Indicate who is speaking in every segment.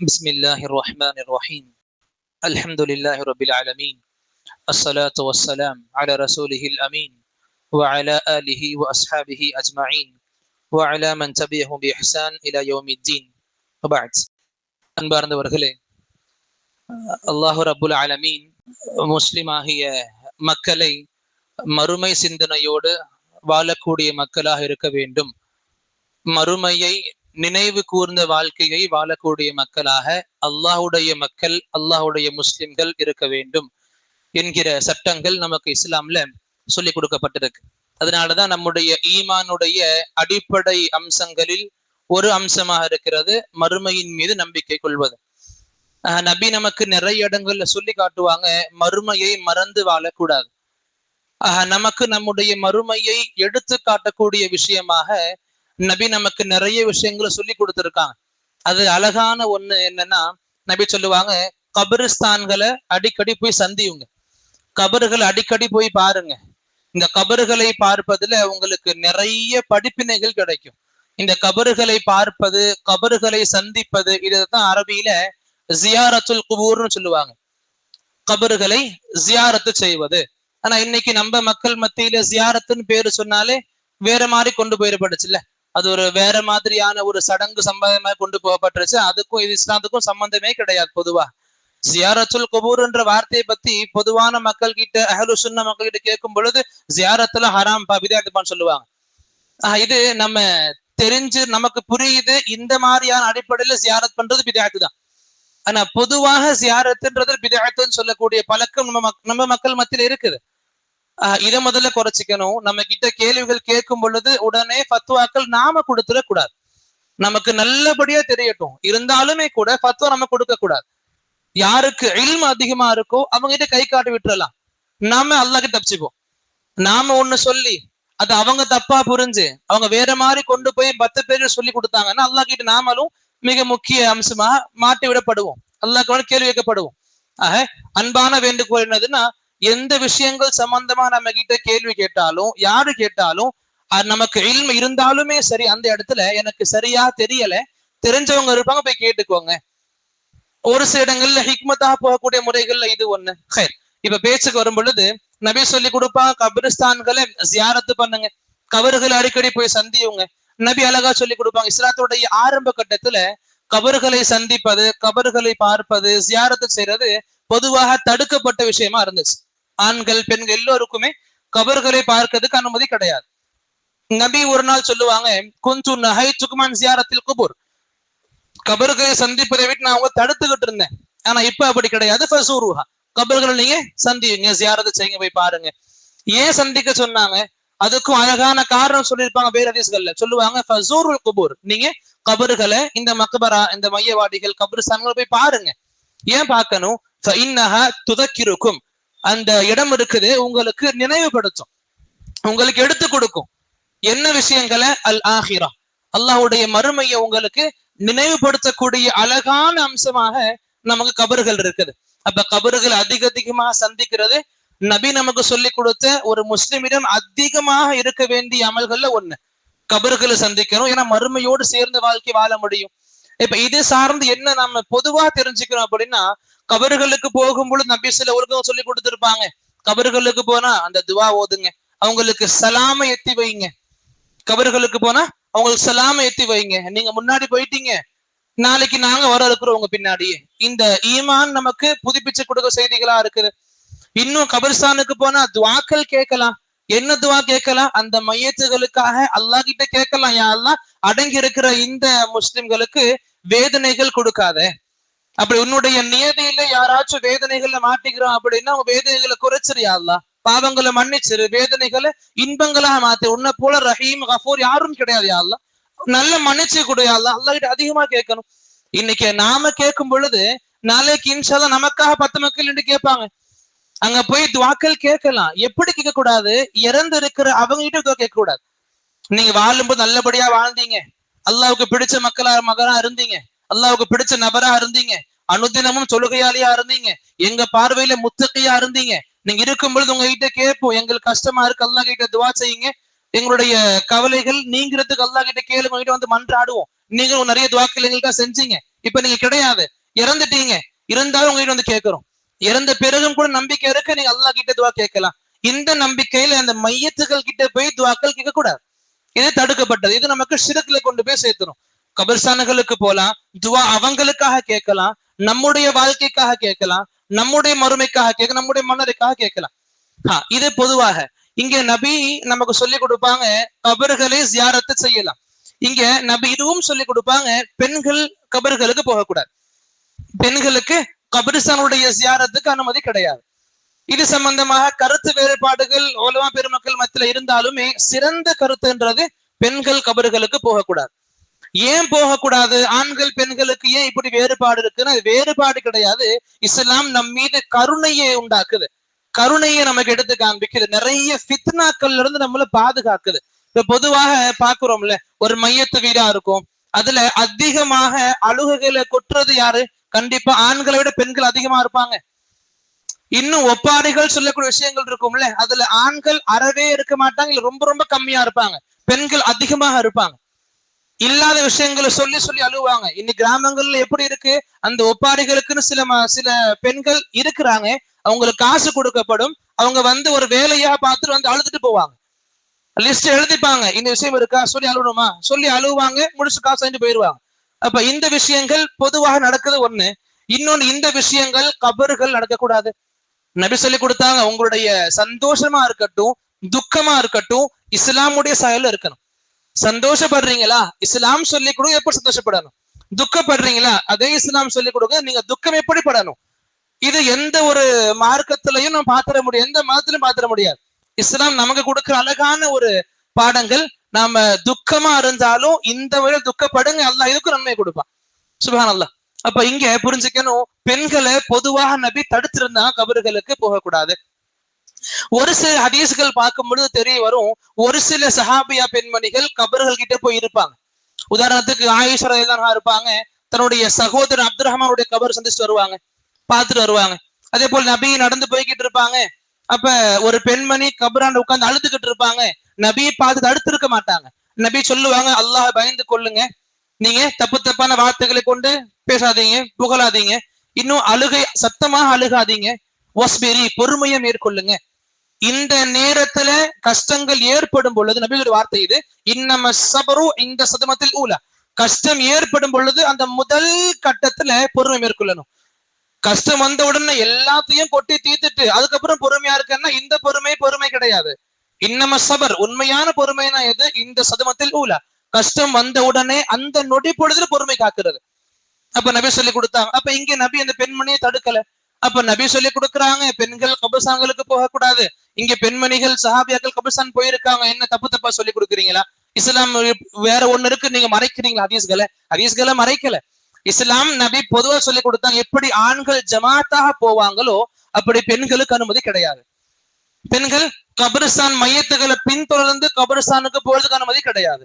Speaker 1: بسم الله الرحمن الرحيم الحمد لله رب العالمين الصلاة والسلام على رسوله الأمين وعلى آله وأصحابه أجمعين وعلى من تبعهم بإحسان إلى يوم الدين وبعد அன்பார்ந்தவர்களே, அல்லாஹு ரப்புல் ஆலமீன் முஸ்லிமாகிய மக்களை மறுமை சிந்தனையோடு வாழக்கூடிய மக்களாக இருக்க வேண்டும், மறுமையை நினைவு கூர்ந்த வாழ்க்கையை வாழக்கூடிய மக்களாக அல்லாஹுடைய மக்கள், அல்லாஹுடைய முஸ்லிம்கள் இருக்க வேண்டும் என்கிற சட்டங்கள் நமக்கு இஸ்லாம்ல சொல்லி கொடுக்கப்பட்டிருக்கு. அதனாலதான் நம்முடைய ஈமானுடைய அடிப்படை அம்சங்களில் ஒரு அம்சமாக இருக்கிறது மறுமையின் மீது நம்பிக்கை கொள்வது. நபி நமக்கு நிறைய இடங்கள்ல சொல்லி காட்டுவாங்க, மறுமையை மறந்து வாழக்கூடாது. நமக்கு நம்முடைய மறுமையை எடுத்து காட்டக்கூடிய விஷயமாக நபி நமக்கு நிறைய விஷயங்களை சொல்லி கொடுத்துருக்காங்க. அது அழகான ஒண்ணு என்னன்னா, நபி சொல்லுவாங்க, கபரிஸ்தான்களை அடிக்கடி போய் சந்தியுங்க, கபறுகளை அடிக்கடி போய் பாருங்க. இந்த கபறுகளை பார்ப்பதுல உங்களுக்கு நிறைய படிப்பினைகள் கிடைக்கும். இந்த கபறுகளை பார்ப்பது, கபறுகளை சந்திப்பது, இதுதான் அரபியில ஜியாரத்துல் குபூர்னு சொல்லுவாங்க, கபறுகளை ஜியாரத்து செய்வது. ஆனா இன்னைக்கு நம்ம மக்கள் மத்தியில ஜியாரத்துன்னு பேரு சொன்னாலே வேற மாதிரி கொண்டு போயிடப்பட்டுச்சுல்ல, அது ஒரு வேற மாதிரியான ஒரு சடங்கு சம்பந்தமாக கொண்டு போகப்பட்டுருச்சு. அதுக்கும் இது இஸ்லாத்துக்கும் சம்பந்தமே கிடையாது. பொதுவா ஜியாரத்துல் குபூர்ன்ற வார்த்தையை பத்தி பொதுவான மக்கள் கிட்ட, அஹ்லு சுன்னா மக்கள் கிட்ட கேட்கும் பொழுது ஜியாரத்துல ஹராம் பிதாத்துன்னு சொல்லுவாங்க. இது நம்ம தெரிஞ்சு நமக்கு புரியுது, இந்த மாதிரியான அடிப்படையில ஜியாரத் பண்றது பிதாத்து தான். ஆனா பொதுவாக ஜியாரத்துன்றது பிதாத்துன்னு சொல்லக்கூடிய பழக்கம் நம்ம மக்கள் மத்தியில இருக்குது. இதை முதல்ல குறைச்சிக்கணும். நம்ம கிட்ட கேள்விகள் கேட்கும் பொழுது உடனே ஃபத்வாக்கள் நாம கொடுத்துடக்கூடாது. நமக்கு நல்லபடியா தெரியட்டும், இருந்தாலுமே கூட ஃபத்வா நம்ம கொடுக்க கூடாது. யாருக்கு இல்மு அதிகமா இருக்கோ அவங்க கிட்ட கை காட்டி விட்டுறலாம், நாம அல்லாஹ்க்கு தப்பிச்சுப்போம். நாம ஒண்ணு சொல்லி அது அவங்க தப்பா புரிஞ்சு அவங்க வேற மாதிரி கொண்டு போய் 10 பேர் சொல்லி கொடுத்தாங்கன்னா அல்லாஹ் கிட்ட நாமளும் மிக முக்கிய அம்சமா மாட்டி விடப்படுவோம், அல்லாஹ்க்கு கேள்வி வைக்கப்படுவோம். அன்பான வேண்டுகோள் என்னதுன்னா, எந்த விஷயங்கள் சம்பந்தமா நம்ம கிட்ட கேள்வி கேட்டாலும், யாரு கேட்டாலும், நமக்கு இல்மு இருந்தாலுமே சரி, அந்த இடத்துல எனக்கு சரியா தெரியல, தெரிஞ்சவங்க இருப்பாங்க, போய் கேட்டுக்கோங்க. ஒரு சில இடங்கள்ல ஹிக்மத்தாக போகக்கூடிய முறைகள்ல இது ஒண்ணு. இப்ப பேச்சுக்கு வரும் பொழுது நபி சொல்லி கொடுப்பாங்க, கபிரிஸ்தான்களை ஜியாரத்து பண்ணுங்க, கபறுகளை அடிக்கடி போய் சந்தியுங்க. நபி அழகா சொல்லி கொடுப்பாங்க. இஸ்லாத்துடைய ஆரம்ப கட்டத்துல கபறுகளை சந்திப்பது, கபறுகளை பார்ப்பது, ஜியாரத்து செய்யறது பொதுவாக தடுக்கப்பட்ட விஷயமா இருந்துச்சு. ஆண்கள் பெண்கள் எல்லோருக்குமே கபறுகளை பார்க்கிறதுக்கு அனுமதி கிடையாது. நபி ஒரு நாள் சொல்லுவாங்க, குந்து நஹைதுகுமன் ஜியாரத்தில் குபூர், கபறுகளை சந்திப்பதை விட்டு நான் அவங்க தடுத்துக்கிட்டு இருந்தேன், ஆனா இப்ப அப்படி கிடையாது. ஃபஸூருஹா, கபறுகளை நீங்க சந்தியுங்க, ஜியாரத்து செய்யுங்க, போய் பாருங்க. ஏன் சந்திக்க சொன்னாங்க? அதுக்கும் அழகான காரணம் சொல்லியிருப்பாங்க. வேற ஹதீஸ்கள்ல சொல்லுவாங்க, ஃபஸூருல் குபூர், நீங்க கபறுகளை, இந்த மக்பரா, இந்த மையவாடிகள், கபரிஸ்தான்களை போய் பாருங்க. ஏன் பார்க்கணும்? ஃபஇன்னஹா துதக்கிருக்கும், அந்த இடம் இருக்குது உங்களுக்கு நினைவுபடுத்தும், உங்களுக்கு எடுத்து கொடுக்கும். என்ன விஷயங்களை? அல் ஆஹிரா, அல்லாஹ்வுடைய மறுமையை உங்களுக்கு நினைவுபடுத்தக்கூடிய அழகான அம்சமாக நமக்கு கபறுகள் இருக்குது. அப்ப கபறுகள் அதிகமாக சந்திக்கிறது நபி நமக்கு சொல்லி கொடுத்த ஒரு முஸ்லிமிடம் அதிகமாக இருக்க வேண்டிய அமல்கள்ல ஒண்ணு, கபறுகளை சந்திக்கணும். ஏன்னா மறுமையோடு சேர்ந்த வாழ்க்கை வாழ முடியும். இப்ப இது சார்ந்து என்ன நம்ம பொதுவா தெரிஞ்சுக்கணும் அப்படின்னா, கபறுகளுக்கு போகும்பொழுது நபி சில ஒழுங்கம் சொல்லி கொடுத்திருப்பாங்க. கபறுகளுக்கு போனா அந்த துவா ஓதுங்க, அவங்களுக்கு சலாமை எத்தி வைங்க. கபறுகளுக்கு போனா அவங்களுக்கு சலாமை எத்தி வைங்க. நீங்க முன்னாடி போயிட்டீங்க, நாளைக்கு நாங்க வர இருக்கிறோம் உங்க பின்னாடியே. இந்த ஈமான் நமக்கு புதுப்பிச்சு கொடுக்க செய்திகளா இருக்குது. இன்னும் கபரிஸ்தானுக்கு போனா துவாக்கள் கேட்கலாம். என்ன துவா கேட்கலாம்? அந்த மையத்துகளுக்காக அல்லாஹ் கிட்ட கேட்கலாம், யா அல்லாஹ் அடங்கி இருக்கிற இந்த முஸ்லிம்களுக்கு வேதனைகள் கொடுக்காத. அப்படி உன்னுடைய நியதியில யாராச்சும் வேதனைகள்ல மாட்டிக்கிறோம் அப்படின்னா அவங்க வேதனைகளை குறைச்சிரு யா அல்லாஹ், பாவங்களை மன்னிச்சிரு, வேதனைகளை இன்பங்களாக மாத்து. உன்னை போல ரஹீம் கஃபூர் யாரும் கிடையாது யா அல்லாஹ், நல்ல மன்னிச்சு கொடு யா அல்லாஹ். அல்லாஹ் கிட்ட அதிகமா கேட்கணும். இன்னைக்கு நாம கேட்கும் பொழுது நாளைக்கு இன்ஷா அல்லாஹ் நமக்காக 10 மக்கள் என்று கேட்பாங்க. அங்க போய் துவாக்கள் கேட்கலாம். எப்படி கேட்க கூடாது? இறந்து இருக்கிற அவங்க கிட்ட கேட்க கூடாது. நீங்க வாழும்போது நல்லபடியா வாழ்ந்தீங்க, அல்லாஹ்வுக்கு பிடிச்ச மகனா இருந்தீங்க, அல்லாஹ்வுக்கு பிடிச்ச நபரா இருந்தீங்க, அனுதினமும் தொழுகையாளியா இருந்தீங்க, எங்க பார்வையில முத்தகையா இருந்தீங்க. நீங்க இருக்கும் பொழுது உங்ககிட்ட கேட்போம், எங்களுக்கு கஷ்டமா இருக்கு, அல்லாஹ் கிட்ட துவா செய்யுங்க, எங்களுடைய கவலைகள் நீங்கிறதுக்கு அல்லாஹ் கிட்ட கேளுங்க, கிட்ட வந்து மன்றாடுவோம். நீங்களும் நிறைய துவாக்கள் எங்களுக்கா செஞ்சீங்க, இப்ப நீங்க கிடையாது, இறந்துட்டீங்க, இருந்தாலும் உங்ககிட்ட வந்து கேட்கிறோம். இறந்த பிறகும் கூட நம்பிக்கை இருக்கு, நீங்க அல்லாஹ் கிட்ட துவா கேட்கலாம். இந்த நம்பிக்கையில அந்த மையத்துகள் கிட்ட போய் துவாக்கள் கேட்க கூடாது. இது தடுக்கப்பட்டது. இது நமக்கு ஷிர்க்ல கொண்டு போய் சேர்த்துரும். கபர்ஸ்தான்களுக்கு போலாம், துவா அவங்களுக்காக கேட்கலாம், நம்முடைய வாழ்க்கைக்காக கேட்கலாம், நம்முடைய மறுமைக்காக கேட்க, நம்முடைய மன்னருக்காக கேட்கலாம். இது பொதுவாக. இங்க நபி நமக்கு சொல்லி கொடுப்பாங்க கபர்களை ஜியாரத்து செய்யலாம். இங்க நபி இதுவும் சொல்லி கொடுப்பாங்க, பெண்கள் கபர்களுக்கு போகக்கூடாது, பெண்களுக்கு கபரிஸ்தானுடைய ஜியாரத்துக்கு அனுமதி கிடையாது. இது சம்பந்தமாக கருத்து வேறுபாடுகள் உலமா பெருமக்கள் மத்தியில இருந்தாலுமே சிறந்த கருத்துன்றது பெண்கள் கபர்களுக்கு போகக்கூடாது. ஏன் போகக்கூடாது? ஆண்கள் பெண்களுக்கு ஏன் இப்படி வேறுபாடு இருக்குன்னா, வேறுபாடு கிடையாது. இஸ்லாம் நம் மீது கருணையை உண்டாக்குது, கருணையை நமக்கு எடுத்து காண்பிக்குது, நிறைய ஃபித்னாக்கள்ல இருந்து நம்மள பாதுகாக்குது. இப்ப பொதுவாக பாக்குறோம்ல, ஒரு மையத்து வீடா இருக்கும், அதுல அதிகமாக அழுகுகளை கொட்டுறது யாரு? கண்டிப்பா ஆண்களை விட பெண்கள் அதிகமா இருப்பாங்க. இன்னும் ஒப்பாரிகள் சொல்லக்கூடிய விஷயங்கள் இருக்கும்ல, அதுல ஆண்கள் அறவே இருக்க மாட்டாங்க, இல்ல ரொம்ப ரொம்ப கம்மியா இருப்பாங்க, பெண்கள் அதிகமாக இருப்பாங்க. இல்லாத விஷயங்களை சொல்லி சொல்லி அழுவாங்க. இன்னைக்கு கிராமங்கள்ல எப்படி இருக்கு, அந்த ஒப்பாரிகளுக்குன்னு சில பெண்கள் இருக்கிறாங்க, அவங்களுக்கு காசு கொடுக்கப்படும், அவங்க வந்து ஒரு வேலையா பார்த்துட்டு வந்து அழுதுட்டு போவாங்க, லிஸ்ட் எழுதிப்பாங்க, இந்த விஷயம் இருக்கா சொல்லி அழுவணுமா சொல்லி அழுவாங்க, முடிச்சு காசு வாங்கிட்டு போயிடுவாங்க. அப்ப இந்த விஷயங்கள் பொதுவாக நடக்குது ஒண்ணு. இன்னொன்னு, இந்த விஷயங்கள் கபர்கள் நடக்கக்கூடாது. நபி சொல்லி கொடுத்தாங்க, உங்களுடைய சந்தோஷமா இருக்கட்டும் துக்கமா இருக்கட்டும் இஸ்லாமுடைய செயல் இருக்கணும். சந்தோஷப்படுறீங்களா, இஸ்லாம் சொல்லி கொடுங்க எப்படி சந்தோஷப்படணும். துக்கப்படுறீங்களா, அதே இஸ்லாம் சொல்லி கொடுங்க நீங்க துக்கம் எப்படி படணும். இது எந்த ஒரு மார்க்கத்திலையும் நம்ம பாத்திர முடியாது, எந்த மதத்திலும் பாத்திர முடியாது. இஸ்லாம் நமக்கு கொடுக்கிற அழகான ஒரு பாடங்கள். நாம துக்கமா இருந்தாலும் இந்த வழி துக்கப்படுங்க, அல்லாஹ் இதுக்கும் நன்மை கொடுப்பான். சுப்ஹானல்லாஹ். அப்ப இங்க புரிஞ்சுக்கணும், பெண்களை பொதுவாக நபி தடுத்திருந்தா கபர்களுக்கு போகக்கூடாது. ஒரு சில ஹதீஸ்கள் பார்க்கும் பொழுது தெரிய வரும், ஒரு சில சஹாபியா பெண்மணிகள் கபர்கள் கிட்ட போய் இருப்பாங்க. உதாரணத்துக்கு ஆயிஷா ரலியல்லாஹு இருப்பாங்க, தன்னுடைய சகோதரர் அப்துல் ரஹ்மானுடைய கபர் சந்திச்சுட்டு வருவாங்க, பார்த்துட்டு வருவாங்க. அதே போல் நபி நடந்து போய்கிட்டு இருப்பாங்க, அப்ப ஒரு பெண்மணி கபராண்ட உட்கார்ந்து அழுதுகிட்டு இருப்பாங்க, நபியை பார்த்து தடுத்து இருக்க மாட்டாங்க. நபி சொல்லுவாங்க, அல்லாஹ் பயந்து கொள்ளுங்க, நீங்க தப்பு தப்பான வார்த்தைகளை கொண்டு பேசாதீங்க, புகழாதீங்க, இன்னும் அழுகை சத்தமாக அழுகாதீங்க, வஸ்பிரி பொறுமையை மேற்கொள்ளுங்க. இந்த நேரத்துல கஷ்டங்கள் ஏற்படும் பொழுது நபியுடைய வார்த்தை இது, இன்னம ஸப்ரு இந்த சதமத்தில் ஊலா, கஷ்டம் ஏற்படும் பொழுது அந்த முதல் கட்டத்துல பொறுமை மேற்கொள்ளணும். கஷ்டம் வந்த உடனே எல்லாத்தையும் கொட்டி தீர்த்துட்டு அதுக்கப்புறம் பொறுமையா இருக்கன்னா இந்த பொறுமை கிடையாது. இன்னம சபர், உண்மையான பொறுமைனா எது? இந்த சதமத்தில் ஊலா, கஷ்டம் வந்த உடனே அந்த நொடி பொழுதுல பொறுமை காக்குறது. அப்ப நபி சொல்லி கொடுத்தாங்க. அப்ப இங்க நபி அந்த பெண்மணியை தடுக்கல. அப்ப நபி சொல்லி கொடுக்குறாங்க, பெண்கள் கபர்ஸ்தான்களுக்கு போகக்கூடாது. இங்க பெண்மணிகள் சஹாபியாக்கள் கபர்ஸ்தான் போயிருக்காங்க, என்ன தப்பு தப்பா சொல்லி கொடுக்குறீங்களா? இஸ்லாம் வேற ஒண்ணு இருக்கு, நீங்க மறைக்கிறீங்களா? ஹதீஸ்களை மறைக்கல. இஸ்லாம் நபி பொதுவா சொல்லி கொடுத்தாங்க, எப்படி ஆண்கள் ஜமாத்தாக போவாங்களோ அப்படி பெண்களுக்கு அனுமதி கிடையாது. பெண்கள் கபரிஸ்தான் மையத்துகளை பின்தொடர்ந்து கபரிஸ்தானுக்கு போறதுக்கு அனுமதி கிடையாது.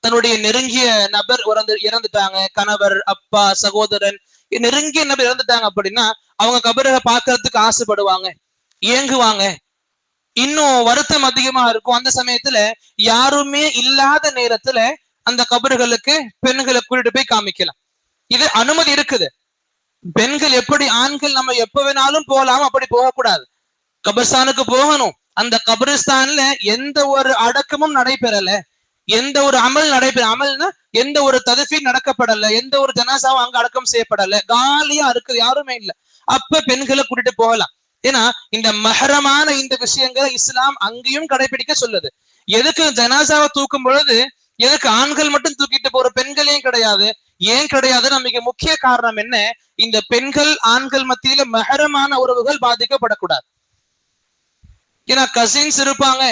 Speaker 1: தன்னுடைய நெருங்கிய நபர் இறந்துட்டாங்க, கணவர், அப்பா, சகோதரன், நெருங்கிய நபர் இறந்துட்டாங்க அப்படின்னா அவங்க கபரை பார்க்கறதுக்கு ஆசைப்படுவாங்க, ஏங்குவாங்க, இன்னும் வருத்தம் அதிகமா இருக்கும். அந்த சமயத்துல யாருமே இல்லாத நேரத்துல அந்த கபர்களுக்கு பெண்களை கூட்டிட்டு போய் காமிக்கலாம். இது அனுமதி இருக்குது. பெண்கள் எப்படி ஆண்கள் நம்ம எப்ப வேணாலும் போகலாம், அப்படி போகக்கூடாது. கபர்ஸ்தானுக்கு போகணும். அந்த கபரிஸ்தான்ல எந்த ஒரு அடக்கமும் நடைபெறல, எந்த ஒரு அமல்னா எந்த ஒரு ததுஃபீ நடக்கப்படல, எந்த ஒரு ஜனாசாவும் அங்க அடக்கம் செய்யப்படல, காலியா இருக்குது, யாருமே இல்லை. அப்ப பெண்களை கூட்டிட்டு போகலாம். ஏன்னா இந்த மஹரமான இந்த விஷயங்களை இஸ்லாம் அங்கேயும் கடைபிடிக்க சொல்லுது. எதுக்கு ஜனாசாவை தூக்கும் பொழுது எதுக்கு ஆண்கள் மட்டும் தூக்கிட்டு போற, பெண்களையும் கிடையாது? ஏன் கிடையாதுன்னா மிக முக்கிய காரணம் என்ன, இந்த பெண்கள் ஆண்கள் மத்தியில மஹரமான உறவுகள் பாதிக்கப்படக்கூடாது. ஏன்னா கசின்ஸ் இருப்பாங்க,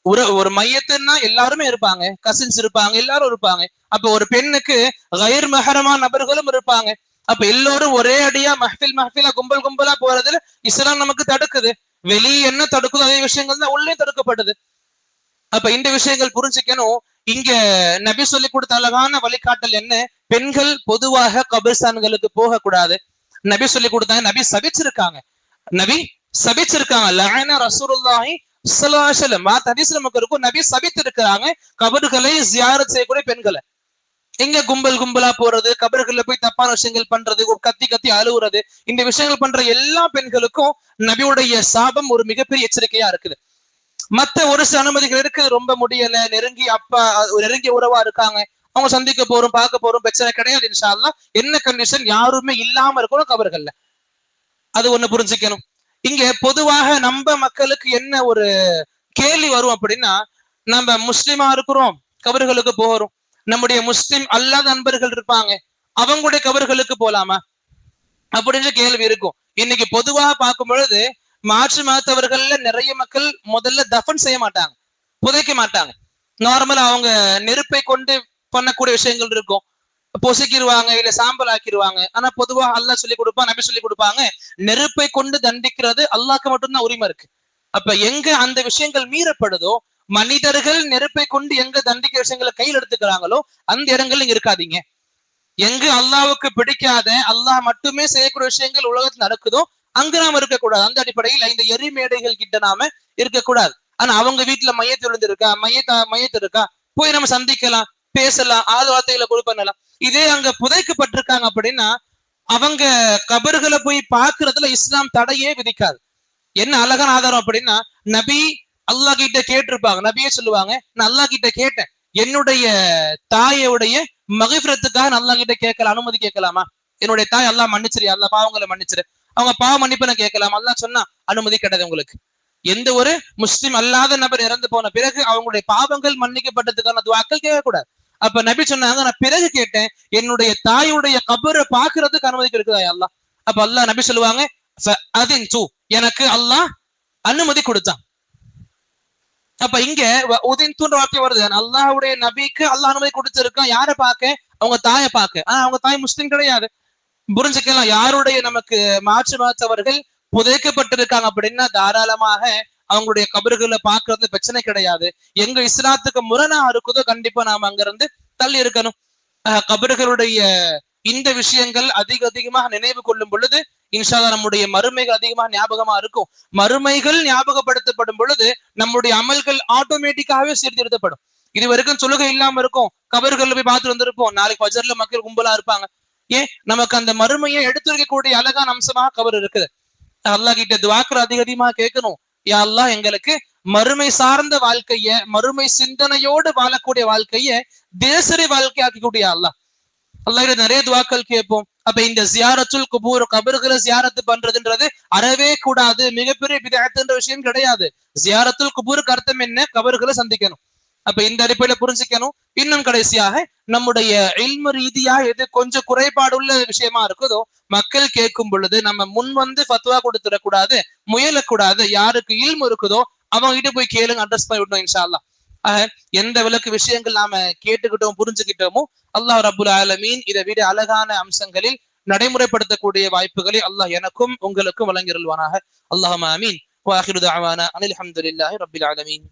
Speaker 1: ஒரு மையத்துன்னா எல்லாருமே இருப்பாங்க, கசின்ஸ் இருப்பாங்க, எல்லாரும் இருப்பாங்க. அப்ப ஒரு பெண்ணுக்கு கயிர் மஹரமான நபர்களும் இருப்பாங்க. அப்ப எல்லோரும் ஒரே அடியா மஹ்ஃபிலா கும்பலா போறதுல இஸ்லாம் நமக்கு தடுக்குது. வெளியே என்ன தடுக்குதோ அதே விஷயங்கள் தான் உள்ளே தடுக்கப்படுது. அப்ப இந்த விஷயங்கள் புரிஞ்சுக்கணும். இங்க நபி சொல்லி கொடுத்த அழகான வழிகாட்டல் என்ன, பெண்கள் பொதுவாக கபர்ஸ்தான்களுக்கு போக கூடாது. நபி சொல்லி கொடுத்தாங்க, நபி சபிச்சிருக்காங்க. லஅன ரசூலுல்லாஹி ஸல்லல்லாஹு அலைஹி வஸல்லம், ஹதீஸ்ல நமக்கு இருக்கும், நபி சபித்திருக்காங்க கபர்களை ஜியாரத் செய்யக்கூடிய பெண்களை. எங்க கும்பல் கும்பலா போறது, கபர்கள்ல போய் தப்பான விஷயங்கள் பண்றது, கத்தி கத்தி அழுகுறது, இந்த விஷயங்கள் பண்ற எல்லா பெண்களுக்கும் நபியுடைய சாபம் ஒரு மிகப்பெரிய எச்சரிக்கையா இருக்குது. மத்த ஒரு சில அனுமதிகள் இருக்கு, ரொம்ப முடியல, நெருங்கி அப்பா நெருங்கிய உறவா இருக்காங்க, அவங்க சந்திக்க போறோம் பார்க்க போறோம், பிரச்சனை கிடையாது இன்ஷா அல்லாஹ். என்ன கண்டிஷன், யாருமே இல்லாம இருக்கணும் கபர்கள்ல. அது ஒண்ணு புரிஞ்சுக்கணும். இங்க பொதுவாக நம்ம மக்களுக்கு என்ன ஒரு கேள்வி வரும் அப்படின்னா, நம்ம முஸ்லிமா இருக்கிறோம், கபர்களுக்கு போறோம், நம்முடைய முஸ்லிம் அல்லாத நண்பர்கள் இருப்பாங்க, அவங்களுடைய கபர்களுக்கு போலாமா அப்படின்னு கேள்வி இருக்கும். இன்னைக்கு பொதுவாக பார்க்கும் பொழுது மாற்று மதத்தவர்கள்ல நிறைய மக்கள் முதல்ல தஃபன் செய்ய மாட்டாங்க, புதைக்க மாட்டாங்க. நார்மலா அவங்க நெருப்பை கொண்டு பண்ணக்கூடிய விஷயங்கள் இருக்கும், பொசுக்கிடுவாங்க இல்ல சாம்பல் ஆக்கிடுவாங்க. ஆனா பொதுவா அல்லாஹ் சொல்லி கொடுப்பான், நபி சொல்லி கொடுப்பாங்க, நெருப்பை கொண்டு தண்டிக்கிறது அல்லாஹ்க்கு மட்டும்தான் உரிமை இருக்கு. அப்ப எங்க அந்த விஷயங்கள் மீறப்படுதோ, மனிதர்கள் நெருப்பை கொண்டு எங்க தண்டிக்கிற விஷயங்களை கையில் எடுத்துக்கிறாங்களோ அந்த இடங்கள்ல இங்க இருக்காதீங்க. எங்கு அல்லாஹ்வுக்கு பிடிக்காத, அல்லாஹ் மட்டுமே செய்யக்கூடிய விஷயங்கள் உலகத்தில் நடக்குதோ அங்கு நாம இருக்கக்கூடாது. அந்த அடிப்படையில் இந்த எரி மேடைகள் கிட்ட நாம இருக்கக்கூடாது. ஆனா அவங்க வீட்டுல மையத்து விழுந்திருக்கா, மையத்து இருக்கா, போய் நம்ம சந்திக்கலாம், பேசலாம், ஆறு வார்த்தைகளை கொடு பண்ணலாம். இதே அங்க புதைக்கப்பட்டிருக்காங்க அப்படின்னா அவங்க கபர்களை போய் பார்க்கறதுல இஸ்லாம் தடையே விதிக்காது. என்ன அழகான ஆதாரம் அப்படின்னா, நபி அல்லாஹ் கிட்ட கேட்டிருப்பாங்க, நபியே சொல்லுவாங்க, நான் அல்லாஹ் கிட்ட கேட்டேன், என்னுடைய தாயோடைய மகிஃபிரத்துக்காக அல்லாஹ் கிட்ட கேட்கல, அனுமதி கேட்கலாமா, என்னுடைய தாய் அல்லாஹ் மன்னிச்சிரு, அல்லாஹ் பாவங்களை மன்னிச்சிரு, அவங்க பாவ மன்னிப்பு நான் கேட்கலாம். அல்லாஹ் சொன்னா அனுமதி கிடையாது உங்களுக்கு. எந்த ஒரு முஸ்லிம் அல்லாத நபர் இறந்து போன பிறகு அவங்களுடைய பாவங்கள் மன்னிக்கப்பட்டதுக்கான துவாக்கள் கேட்கக்கூடாது. அப்ப நபி சொன்னாங்க, நான் பிறகு கேட்டேன், என்னுடைய தாயுடைய கபரை பாக்குறதுக்கு அனுமதி இருக்குதா அல்லாஹ். அப்ப அல்லாஹ் நபி சொல்லுவாங்க, எனக்கு அல்லாஹ் அனுமதி கொடுத்தான். அப்ப இங்க உதின்துன்ற வார்த்தை வருது, அல்லாஹ்வுடைய நபிக்கு அல்லாஹ் அனுமதி கொடுத்திருக்கான், யாரை பார்க்க, அவங்க தாயை பார்க்க. ஆனா அவங்க தாய் முஸ்லிம் கிடையாது. புரிஞ்சுக்கலாம். யாருடைய நமக்கு மாற்று மாற்றவர்கள் புதைக்கப்பட்டிருக்காங்க அப்படின்னா தாராளமாக அவங்களுடைய கபறுகளை பார்க்கறது பிரச்சனை கிடையாது. எங்க இஸ்லாத்துக்கு முரணா இருக்குதோ கண்டிப்பா நாம அங்கிருந்து தள்ளி இருக்கணும். கபறுகளுடைய இந்த விஷயங்கள் அதிகமாக நினைவு கொள்ளும் பொழுது இன்ஷா அல்லாஹ் நம்முடைய மறுமைகள் அதிகமாக ஞாபகமா இருக்கும். மறுமைகள் ஞாபகப்படுத்தப்படும் பொழுது நம்முடைய அமல்கள் ஆட்டோமேட்டிக்காவே சீர்திருத்தப்படும். இது வரைக்கும் தொழுகை இல்லாம இருக்கும், கபறுகள் போய் பார்த்து வந்திருப்போம், நாளைக்கு ஃபஜ்ர்ல மக்கள் கும்பலா இருப்பாங்க. ஏன், நமக்கு அந்த மறுமையை எடுத்துரைக்கக்கூடிய அழகான அம்சமாக கபர் இருக்குது. அல்லாஹ் கிட்ட துஆக்கள் அதிகமா கேட்கணும், யா அல்லாஹ் எங்களுக்கு மறுமை சார்ந்த வாழ்க்கைய, மறுமை சிந்தனையோடு வாழக்கூடிய வாழ்க்கைய தினசரி வாழ்க்கை ஆக்கக்கூடிய அல்லாஹ். அல்லாஹ் நிறைய துஆக்கள் கேட்போம். அப்ப இந்த ஜியாரத்துல் குபூர், கபர்களை ஜியாரத்து பண்றதுன்றது அறவே கூடாது, மிகப்பெரிய பிதஅத்துன்ற விஷயம் கிடையாது. ஜியாரத்துல் குபூருக்கு அர்த்தம் என்ன, கபர்களை சந்திக்கணும். அப்ப இந்த அடிப்படையில புரிஞ்சுக்கணும். இன்னும் கடைசியாக நம்முடைய இல்மு ரீதியா எது கொஞ்சம் குறைபாடுள்ள விஷயமா இருக்குதோ மக்கள் கேட்கும் பொழுது நம்ம முன் வந்து ஃபத்வா கொடுத்துடக்கூடாது, முயலக்கூடாது. யாருக்கு இல்மு இருக்குதோ அவங்க கிட்ட போய் கேளுங்க, அட்ரஸ் பண்ணி விடணும் இன்ஷா அல்லாஹ். எந்த விளக்கு விஷயங்கள் நாம கேட்டுக்கிட்டோம் புரிஞ்சுக்கிட்டோமோ அல்லாஹ் ரப்புல் ஆலமீன் இதை விட அழகான அம்சங்களில் நடைமுறைப்படுத்தக்கூடிய வாய்ப்புகளை அல்லாஹ் எனக்கும் உங்களுக்கும் வழங்கிருள்வானாக. அல்லாஹும்ம ஆமீன். வ ஆகிரு தஅவானா அனில் ஹம்துலில்லாஹி ரப்பில் ஆலமீன்.